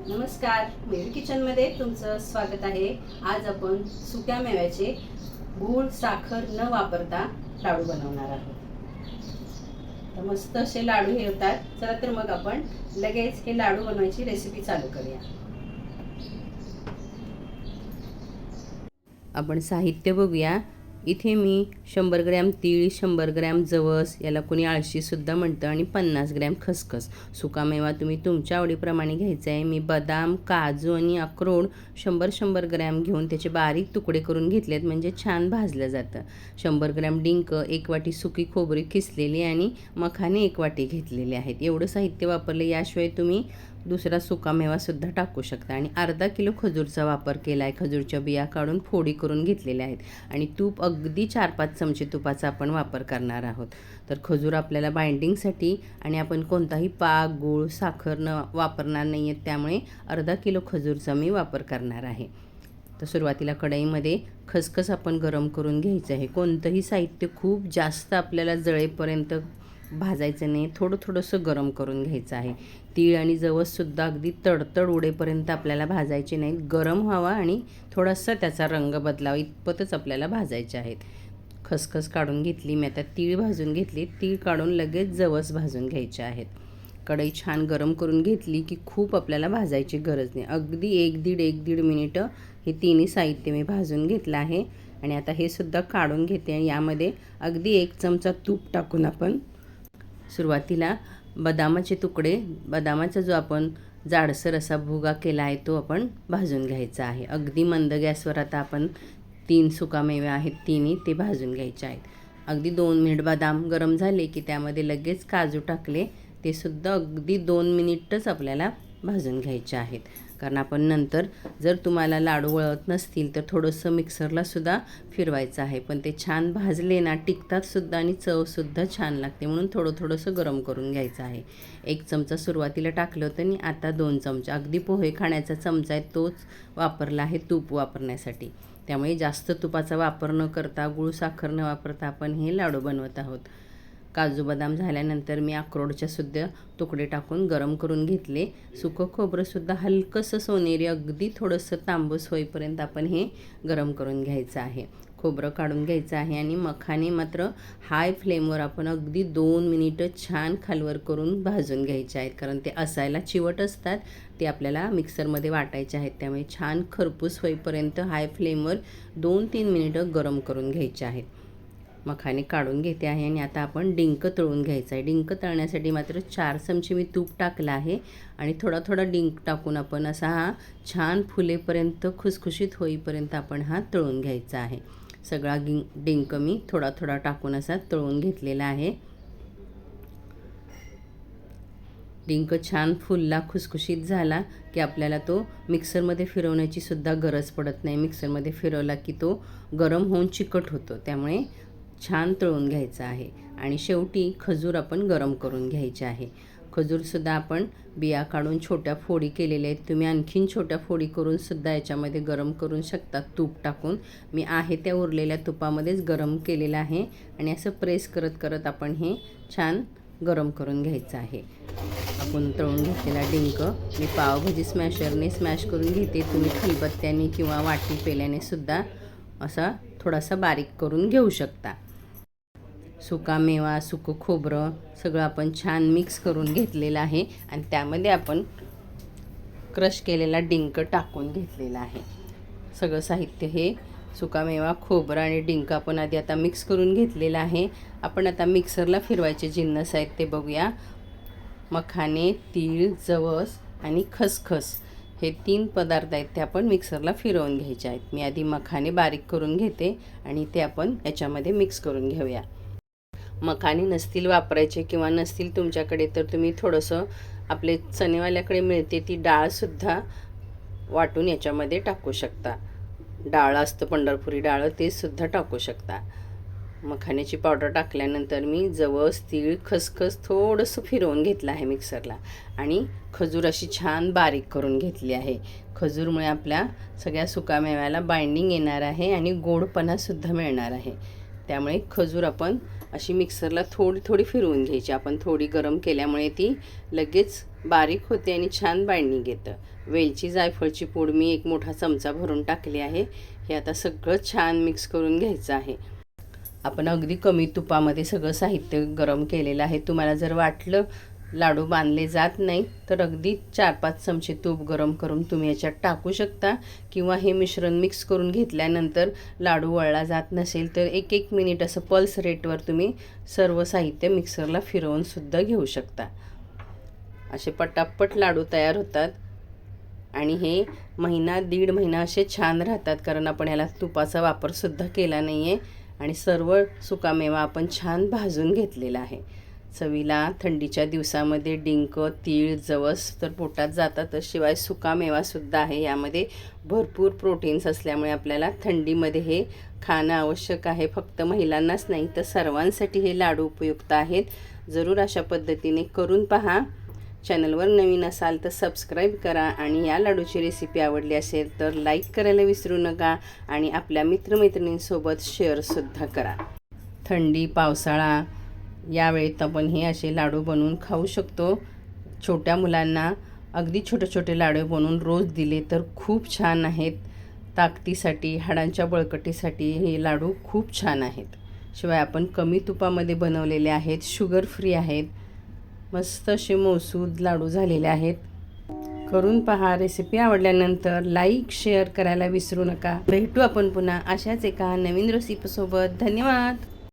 नमस्कार, मेरी किचनमध्ये तुमचं स्वागत आहे। आज आपण सुक्या मेव्याचे गूळ साखर न वापरता लाडू बनवणार आहोत। तर मस्त असे लाडू हे होतात। चला तर मग आपण लगेच हे लाडू बनवायची रेसिपी चालू करूया। आपण साहित्य बघूया। इथे मी 100 ग्रॅम तीळ, 100 ग्रॅम जवस, याला कोणी आळशीसुद्धा म्हणतं, आणि 50 ग्रॅम खसखस। सुकामेवा तुम्ही तुमच्या आवडीप्रमाणे घ्यायचा आहे। मी बदाम, काजू आणि अक्रोड 100 ग्रॅम घेऊन त्याचे बारीक तुकडे करून घेतलेत, म्हणजे छान भाजलं जातं। 100 ग्रॅम डिंक, 1 वाटी सुकी खोबरी किसलेली आणि मखाने 1 वाटी घेतलेले आहेत। एवढं साहित्य वापरले। याशिवाय तुम्ही दुसरा सुकामेवासुद्धा टाकू शकता। आणि अर्धा किलो खजूरचा वापर केला आहे। खजूरच्या बिया काढून फोडी करून घेतलेल्या आहेत। आणि तूप अगदी 4-5 चमचे तुपाचा आपण वापर करणार आहोत। तर खजूर आपल्याला बाइंडिंगसाठी, आणि आपण कोणताही पाक, गूळ, साखर न वापरणार नाही आहेत, त्यामुळे अर्धा किलो खजूरचा मी वापर करणार आहे। तर सुरुवातीला कढईमध्ये खसखस आपण गरम करून घ्यायचं आहे। कोणतंही साहित्य खूप जास्त आपल्याला जळेपर्यंत भाजायचं नाही, थोडंसं गरम करून घ्यायचं आहे। तीळ आणि जवससुद्धा अगदी तडतड उडेपर्यंत आपल्याला भाजायचे नाहीत, गरम व्हावा आणि थोडासा त्याचा रंग बदलावा इतपतच आपल्याला भाजायचे आहेत। खसखस काढून घेतली मी। आता तीळ भाजून घेतली। तीळ काढून लगेच जवस भाजून घ्यायचे आहेत। कढई छान गरम करून घेतली की खूप आपल्याला भाजायची गरज नाही, अगदी 1-1.5 मिनिटं हे तिन्ही साहित्य मी भाजून घेतलं आहे। आणि आता हे सुद्धा काढून घेते, आणि यामध्ये अगदी 1 चमचा तूप टाकून आपण सुरुवातीला बदामाचे तुकडे, बदामाचा जो आपण जाडसर असा भुगा केला आहे तो आपण भाजून घ्यायचा आहे। अगदी मंद गॅसवर आता आपण 3 सुकामेवे आहेत, तिन्ही ते भाजून घ्यायचे आहेत। अगदी 2 मिनिट बदाम गरम झाले की त्यामध्ये लगेच काजू टाकले, ते सुद्धा अगदी 2 मिनिटच आपल्याला भाजून घ्यायचे आहेत। कारण आपण नंतर जर तुम्हाला लाडू वळत नसतील तर थोडंसं मिक्सरलासुद्धा फिरवायचं आहे, पण ते छान भाजले ना टिकतातसुद्धा आणि चवसुद्धा छान लागते, म्हणून थोडंसं गरम करून घ्यायचं आहे। 1 चमचा सुरुवातीला टाकलं होतं आणि आता 2 चमचा, अगदी पोहे खाण्याचा चमचा आहे तोच वापरला आहे तूप वापरण्यासाठी। त्यामुळे जास्त तुपाचा वापर न करता, गूळ साखर न वापरता आपण हे लाडू बनवत आहोत। काजू बदाम झाल्यानंतर मी अक्रोडच्या सुद्धा तुकडे टाकून गरम करून घेतले। सुकं खोबरंसुद्धा हलकंसं सोनेरी, अगदी थोडंसं तांबूस होईपर्यंत आपण हे गरम करून घ्यायचं आहे। खोबरं काढून घ्यायचं आहे, आणि मखाने मात्र हाय फ्लेमवर आपण अगदी 2 मिनिटं छान खालवर करून भाजून घ्यायचे आहेत, कारण ते असायला चिवट असतात, ते आपल्याला मिक्सरमध्ये वाटायचे आहेत। त्यामुळे छान खरपूस होईपर्यंत हाय फ्लेमवर 2-3 मिनिटं गरम करून घ्यायचे आहेत। मखाने काढून घेते आहे, आणि आता आपण डिंक तळून घ्यायचा आहे। डिंक तळण्यासाठी मात्र 4 चमचे मी तूप टाकलं आहे, आणि थोडा डिंक टाकून आपण असा हा छान फुलेपर्यंत, खुसखुशीत होईपर्यंत आपण हा तळून घ्यायचा आहे। सगळा डिंक मी थोडा टाकून असा तळून घेतलेला आहे। डिंक छान फुलला, खुसखुशीत झाला की आपल्याला तो मिक्सरमध्ये फिरवण्याची सुद्धा गरज पडत नाही। मिक्सरमध्ये फिरवला की तो गरम होऊन चिकट होतो, त्यामुळे छान तळून घ्यायचा आहे। आणि शेवटी खजूर आपण गरम करून घ्यायचे आहे। खजूरसुद्धा आपण बिया काढून छोट्या फोडी केलेल्या आहेत। तुम्ही आणखीन छोट्या फोडी करूनसुद्धा याच्यामध्ये गरम करू शकता तूप टाकून। मी आहे त्या उरलेल्या तुपामध्येच गरम केलेलं आहे, आणि असं प्रेस करत आपण हे छान गरम करून घ्यायचं आहे। आपण तळून घेतलेला डिंक मी पावभाजी स्मॅशरने स्मॅश करून घेते। तुम्ही खलबत्त्याने किंवा वाटी पेल्याने सुद्धा असा थोडासा बारीक करून घेऊ शकता। सुकामेवा, सुकं खोबरं सगळं आपण छान मिक्स करून घेतलेलं आहे, आणि त्यामध्ये आपण क्रश केलेला डिंक टाकून घेतलेला आहे। सगळं साहित्य हे सुकामेवा, खोबरं आणि डिंक आपण आधी आता मिक्स करून घेतलेलं आहे। आपण आता मिक्सरला फिरवायचे जिन्नस आहेत ते बघूया। मखाने, तीळ, जवस आणि खसखस हे 3 पदार्थ आहेत, ते आपण मिक्सरला फिरवून घ्यायचे आहेत। मी आधी मखाने बारीक करून घेते, आणि ते आपण याच्यामध्ये मिक्स करून घेऊया। मखाने नसतील वापरायचे किंवा नसतील तुमच्याकडे तर तुम्ही थोडंसं आपले चणेवाल्याकडे मिळते ती डाळसुद्धा वाटून याच्यामध्ये टाकू शकता। डाळ असतं पंढरपुरी डाळ, ते सुद्धा टाकू शकता। मखाण्याची पावडर टाकल्यानंतर मी जवस, तीळ, खसखस थोडंसं फिरवून घेतलं आहे मिक्सरला, आणि खजूर अशी छान बारीक करून घेतली आहे। खजूरमुळे आपल्या सगळ्या सुकामेव्याला बाइंडिंग येणार आहे, आणि गोडपणासुद्धा मिळणार आहे। त्यामुळे खजूर आपण अशी मिक्सरला थोडी थोडी फिरवून घ्यायची. आपण थोडी गरम केल्यामुळे ती लगेच बारीक होते आणि छान बाइंडिंग येतं. वेलची जायफळची पूड मी 1 मोठा चमचा भरून टाकली आहे. हे आता सगळं छान मिक्स करून घ्यायचं आहे. आपण अगदी कमी तुपामध्ये सगळं साहित्य गरम केलेलं आहे. तुम्हाला जर वाटलं लाडू बांधले जात नाही तर अगदी 4-5 चमचे तूप गरम करून तुम्ही याच्यात टाकू शकता, किंवा हे मिश्रण मिक्स करून घेतल्यानंतर लाडू वळला जात नसेल तर 1-1 मिनिट असं पल्स रेटवर तुम्ही सर्व साहित्य मिक्सरला फिरवून सुद्धा घेऊ शकता. असे पटापट लाडू तयार होतात आणि हे महिना 1.5 महिना असे छान राहतात, कारण आपण याला तुपाचा वापरसुद्धा केला नाही आहे आणि सर्व सुकामेवा आपण छान भाजून घेतलेला आहे. चवीला थंडीच्या दिवसामध्ये डिंक, तीळ, जवस तर पोटात जातातच, शिवाय सुकामेवासुद्धा आहे. यामध्ये भरपूर प्रोटीन्स असल्यामुळे आपल्याला थंडीमध्ये हे खाणं आवश्यक आहे. फक्त महिलांनाच नाही तर सर्वांसाठी हे लाडू उपयुक्त आहेत. जरूर अशा पद्धतीने करून पहा. चॅनलवर नवीन असाल तर सबस्क्राईब करा आणि या लाडूची रेसिपी आवडली असेल तर लाईक करायला विसरू नका आणि आपल्या मित्रमैत्रिणींसोबत शेअरसुद्धा करा. थंडी, पावसाळा यावेळेत आपण हे असे लाडू बनवून खाऊ शकतो. छोट्या मुलांना अगदी छोटे छोटे लाडू बनवून रोज दिले तर खूप छान आहेत. ताकदीसाठी, हाडांच्या बळकटीसाठी हे लाडू खूप छान आहेत. शिवाय आपण कमी तुपामध्ये बनवलेले आहेत, शुगर फ्री आहेत. मस्त असे मौसूद लाडू झालेले आहेत. करून पहा. रेसिपी आवडल्यानंतर लाईक, शेअर करायला विसरू नका. भेटू आपण पुन्हा अशाच एका नवीन रेसिपीसोबत. धन्यवाद.